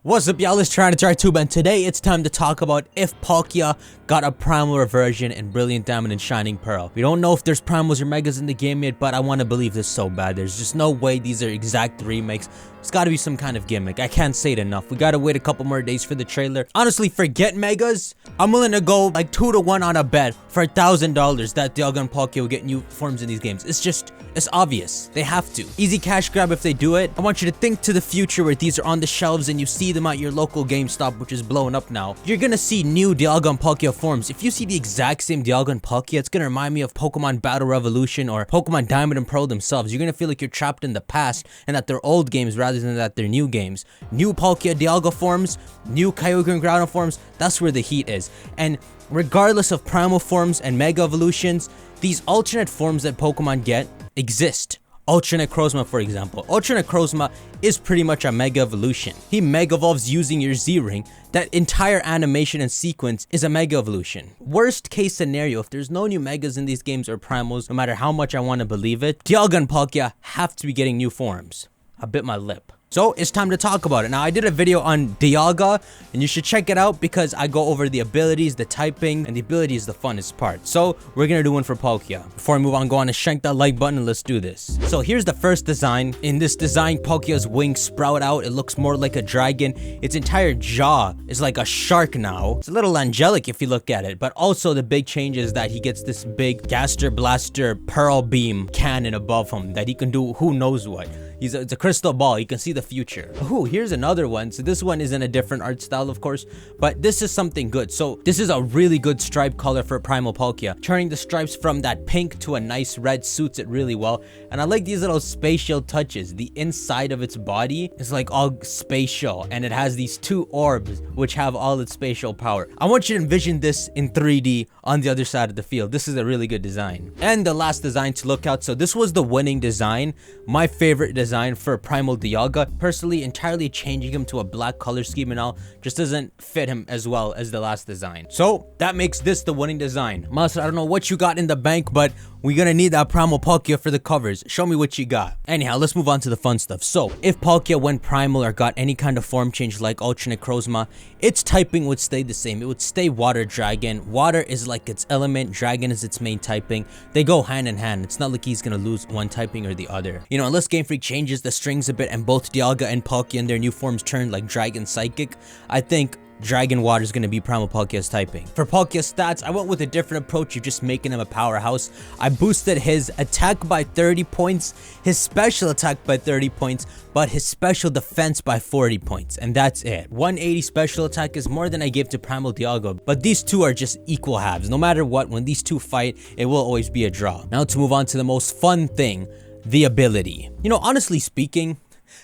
What's up, y'all? Let's try to tube, and today it's time to talk about if Palkia got a Primal reversion in Brilliant Diamond and Shining Pearl. We don't know if there's Primals or Megas in the game yet, but I want to believe this so bad. There's just no way these are exact remakes. It's got to be some kind of gimmick. I can't say it enough. We gotta wait a couple more days for the trailer. Honestly, forget Megas. I'm willing to go like 2 to 1 on a bet for $1,000 that Dialga and Palkia will get new forms in these games. It's obvious. They have to. Easy cash grab if they do it. I want you to think to the future where these are on the shelves and you see them at your local GameStop, which is blowing up now. You're gonna see new Dialga and Palkia forms. If you see the exact same Dialga and Palkia, it's gonna remind me of Pokemon Battle Revolution or Pokemon Diamond and Pearl themselves. You're gonna feel like you're trapped in the past and that they're old games rather than that they're new games. New Palkia Dialga forms, new Kyogre and Groudon forms, that's where the heat is. And regardless of Primal forms and Mega Evolutions, these alternate forms that Pokemon get exist. Ultra Necrozma, for example. Ultra Necrozma is pretty much a Mega Evolution. He Mega Evolves using your Z-Ring. That entire animation and sequence is a Mega Evolution. Worst case scenario, if there's no new Megas in these games or Primals, no matter how much I want to believe it, Dialga and Palkia have to be getting new forms. I bit my lip. So it's time to talk about it. Now, I did a video on Dialga and you should check it out because I go over the abilities, the typing, and the ability is the funnest part. So we're gonna do one for Palkia. Before I move on, go on and shank that like button and let's do this. So here's the first design. In this design, Palkia's wings sprout out. It looks more like a dragon. Its entire jaw is like a shark now. It's a little angelic if you look at it, but also the big change is that he gets this big Gaster Blaster Pearl Beam cannon above him that he can do who knows what. It's a crystal ball. You can see the future. Ooh, here's another one. So this one is in a different art style, of course, but this is something good. So this is a really good stripe color for Primal Palkia. Turning the stripes from that pink to a nice red suits it really well. And I like these little spatial touches. The inside of its body is like all spatial, and it has these 2 orbs which have all its spatial power. I want you to envision this in 3D on the other side of the field. This is a really good design. And the last design to look out. So this was the winning design. My favorite design for Primal Dialga. Personally, entirely changing him to a black color scheme and all just doesn't fit him as well as the last design. So that makes this the winning design. Master, I don't know what you got in the bank, but we're gonna need that Primal Palkia for the covers. Show me what you got. Anyhow, let's move on to the fun stuff. So if Palkia went Primal or got any kind of form change like Ultra Necrozma, its typing would stay the same. It would stay Water Dragon. Water is like its element, Dragon is its main typing. They go hand in hand. It's not like he's gonna lose one typing or the other. You know, unless Game Freak changes the strings a bit and both Dialga and Palkia in their new forms turn like Dragon Psychic, I think Dragon Water is going to be Primal Palkia's typing. For Palkia's stats, I went with a different approach of just making him a powerhouse. I boosted his attack by 30 points, his special attack by 30 points, but his special defense by 40 points, and that's it. 180 special attack is more than I gave to Primal Dialga, but these two are just equal halves. No matter what, when these two fight, it will always be a draw. Now to move on to the most fun thing, the ability. You know, honestly speaking,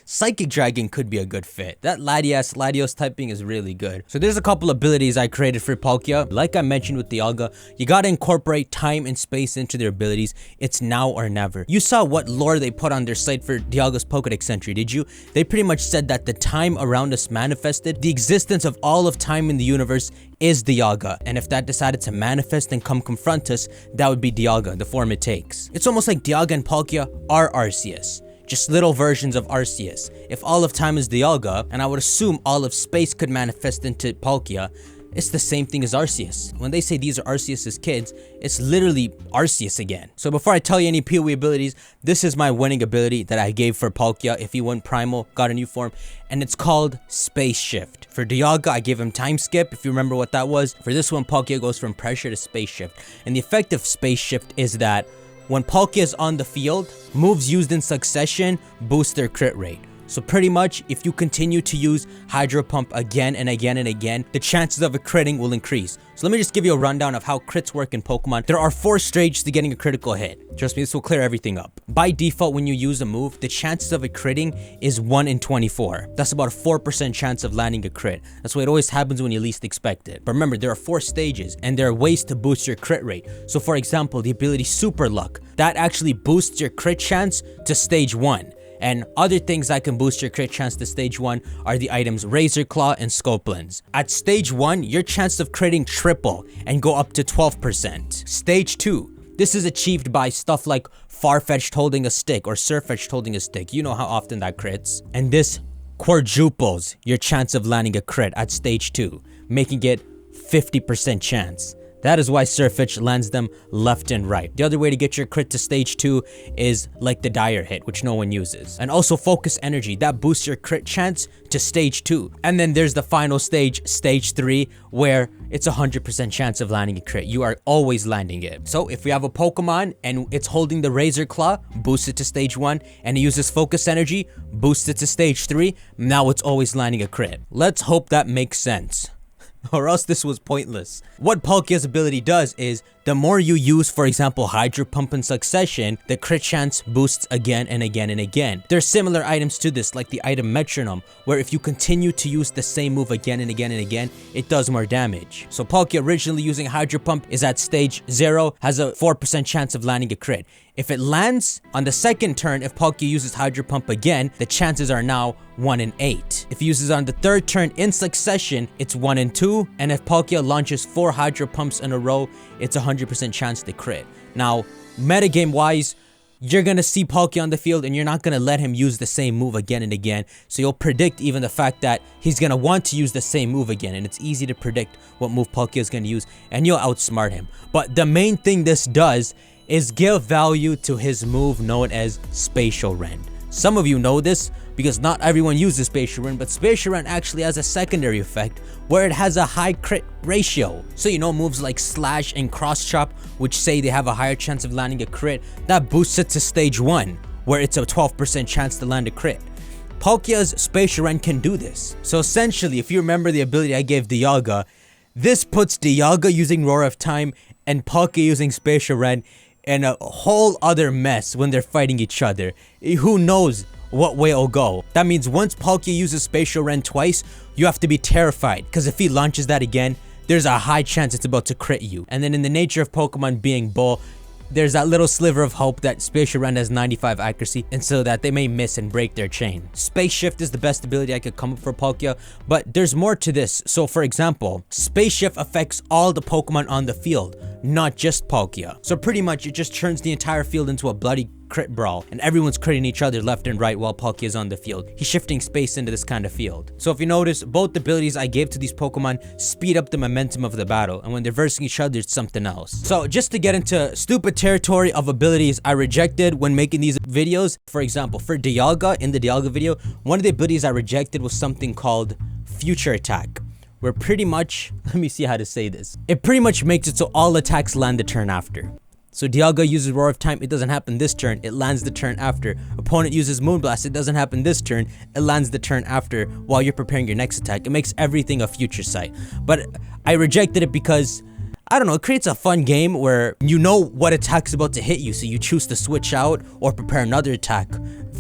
Psychic Dragon could be a good fit. That Latios typing is really good. So there's a couple abilities I created for Palkia. Like I mentioned with Dialga, you gotta incorporate time and space into their abilities. It's now or never. You saw what lore they put on their site for Dialga's Pokédex entry, did you? They pretty much said that the time around us manifested. The existence of all of time in the universe is Dialga, and if that decided to manifest and come confront us, that would be Dialga, the form it takes. It's almost like Dialga and Palkia are Arceus. Just little versions of Arceus. If all of time is Dialga, and I would assume all of space could manifest into Palkia, it's the same thing as Arceus. When they say these are Arceus's kids, it's literally Arceus again. So before I tell you any PoE abilities, this is my winning ability that I gave for Palkia if he went Primal, got a new form, and it's called Space Shift. For Dialga, I gave him Time Skip, if you remember what that was. For this one, Palkia goes from Pressure to Space Shift. And the effect of Space Shift is that when Palkia is on the field, moves used in succession boost their crit rate. So pretty much, if you continue to use Hydro Pump again and again and again, the chances of a critting will increase. So let me just give you a rundown of how crits work in Pokemon. There are 4 stages to getting a critical hit. Trust me, this will clear everything up. By default, when you use a move, the chances of a critting is 1 in 24. That's about a 4% chance of landing a crit. That's why it always happens when you least expect it. But remember, there are 4 stages, and there are ways to boost your crit rate. So for example, the ability Super Luck, that actually boosts your crit chance to stage 1. And other things that can boost your crit chance to stage 1 are the items Razor Claw and Scope Lens. At stage 1, your chance of critting triple and go up to 12%. Stage 2, this is achieved by stuff like Farfetch'd holding a stick or Surfetch'd holding a stick. You know how often that crits. And this quadruples your chance of landing a crit at stage 2, making it 50% chance. That is why Surfetch lands them left and right. The other way to get your crit to stage 2 is like the dire hit, which no one uses. And also focus energy, that boosts your crit chance to stage 2. And then there's the final stage, stage 3, where it's 100% chance of landing a crit. You are always landing it. So if we have a Pokemon and it's holding the Razor Claw, boost it to stage 1, and it uses focus energy, boost it to stage 3, now it's always landing a crit. Let's hope that makes sense. Or else this was pointless. What Palkia's ability does is, the more you use, for example, Hydro Pump in succession, the crit chance boosts again and again and again. There's similar items to this, like the item Metronome, where if you continue to use the same move again and again and again, it does more damage. So Palkia, originally using Hydro Pump, is at stage 0, has a 4% chance of landing a crit. If it lands on the second turn, if Palkia uses Hydro Pump again, the chances are now 1 in 8. If he uses on the third turn in succession, it's 1 in 2. And if Palkia launches 4 Hydro Pumps in a row, it's 100% chance to crit. Now, metagame wise, you're gonna see Palkia on the field and you're not gonna let him use the same move again and again. So you'll predict even the fact that he's gonna want to use the same move again, and it's easy to predict what move Palkia is gonna use, and you'll outsmart him. But the main thing this does is give value to his move known as Spatial Rend. Some of you know this because not everyone uses Spatial Rend, but Spatial Rend actually has a secondary effect where it has a high crit ratio. So you know, moves like Slash and Cross Chop, which say they have a higher chance of landing a crit, that boosts it to stage 1, where it's a 12% chance to land a crit. Palkia's Spatial Rend can do this. So essentially, if you remember the ability I gave Dialga, this puts Dialga using Roar of Time and Palkia using Spatial Rend in a whole other mess when they're fighting each other. Who knows what way it'll go. That means once Palkia uses Spatial Rend twice, you have to be terrified, because if he launches that again, there's a high chance it's about to crit you. And then in the nature of Pokemon being Bull, there's that little sliver of hope that Spatial Rend has 95 accuracy, and so that they may miss and break their chain. Space Shift is the best ability I could come up for Palkia, but there's more to this. So for example, Space Shift affects all the Pokemon on the field, not just Palkia. So pretty much it just turns the entire field into a bloody crit brawl, and everyone's critting each other left and right while Palkia is on the field. He's shifting space into this kind of field. So if you notice, both abilities I gave to these Pokemon speed up the momentum of the battle, and when they're versing each other, it's something else. So just to get into stupid territory of abilities I rejected when making these videos, for example, for Dialga, in the Dialga video, one of the abilities I rejected was something called Future Attack, where pretty much, let me see how to say this, it pretty much makes it so all attacks land the turn after. So Dialga uses Roar of Time, it doesn't happen this turn, it lands the turn after. Opponent uses Moonblast, it doesn't happen this turn, it lands the turn after while you're preparing your next attack. It makes everything a future sight. But I rejected it because, I don't know, it creates a fun game where you know what attack's about to hit you, so you choose to switch out or prepare another attack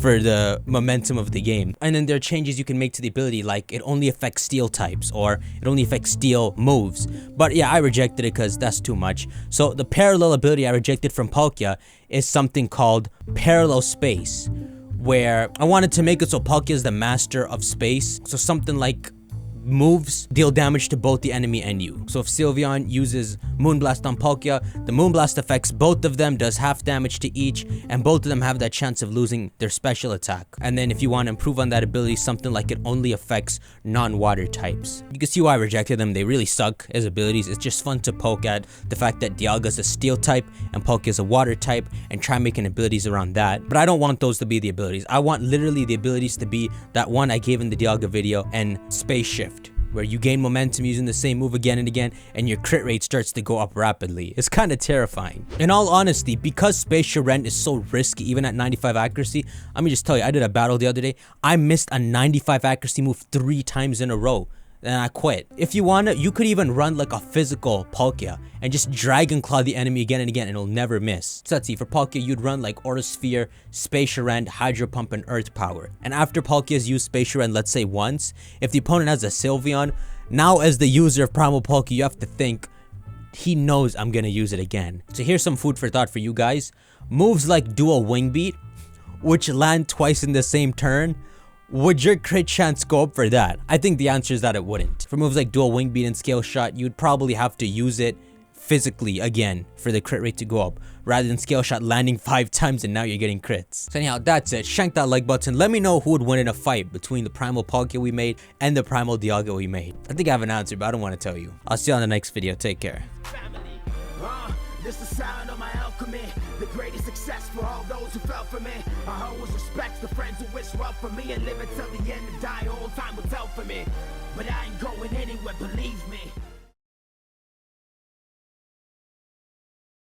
for the momentum of the game. And then there are changes you can make to the ability, like it only affects steel types, or it only affects steel moves. But yeah, I rejected it because that's too much. So the parallel ability I rejected from Palkia is something called Parallel Space, where I wanted to make it so Palkia is the master of space. So something like moves deal damage to both the enemy and you. So if Sylveon uses Moonblast on Palkia, the Moonblast affects both of them, does half damage to each, and both of them have that chance of losing their special attack. And then if you want to improve on that ability, something like it only affects non-water types. You can see why I rejected them. They really suck as abilities. It's just fun to poke at the fact that Dialga's a steel type and Palkia's a water type, and try making abilities around that. But I don't want those to be the abilities. I want literally the abilities to be that one I gave in the Dialga video, and Space Shift, where you gain momentum using the same move again and again, and your crit rate starts to go up rapidly. It's kind of terrifying. In all honesty, because Spatial Rend is so risky even at 95 accuracy, let me just tell you, I did a battle the other day, I missed a 95 accuracy move 3 times in a row, and I quit. If you wanna, you could even run like a physical Palkia and just Dragon Claw the enemy again and again, and it'll never miss. So let's see, for Palkia, you'd run like Aura Sphere, Spatial Rend, Hydro Pump, and Earth Power. And after Palkia's used Spatial Rend, let's say once, if the opponent has a Sylveon, now as the user of Primal Palkia, you have to think, he knows I'm gonna use it again. So here's some food for thought for you guys. Moves like Dual Wing Beat, which land twice in the same turn, would your crit chance go up for that? I think the answer is that it wouldn't. For moves like Dual Wing Beat and Scale Shot, you'd probably have to use it physically again for the crit rate to go up, rather than Scale Shot landing 5 times and now you're getting crits. So anyhow, that's it. Shank that like button. Let me know who would win in a fight between the Primal Palkia we made and the Primal Dialga we made. I think I have an answer, but I don't want to tell you. I'll see you on the next video. Take care. This the sound of my alchemy, the greatest success for all those who fell for me. I always respect the friends who wish well for me and live until the end and die. All time will tell for me, but I ain't going anywhere, believe me.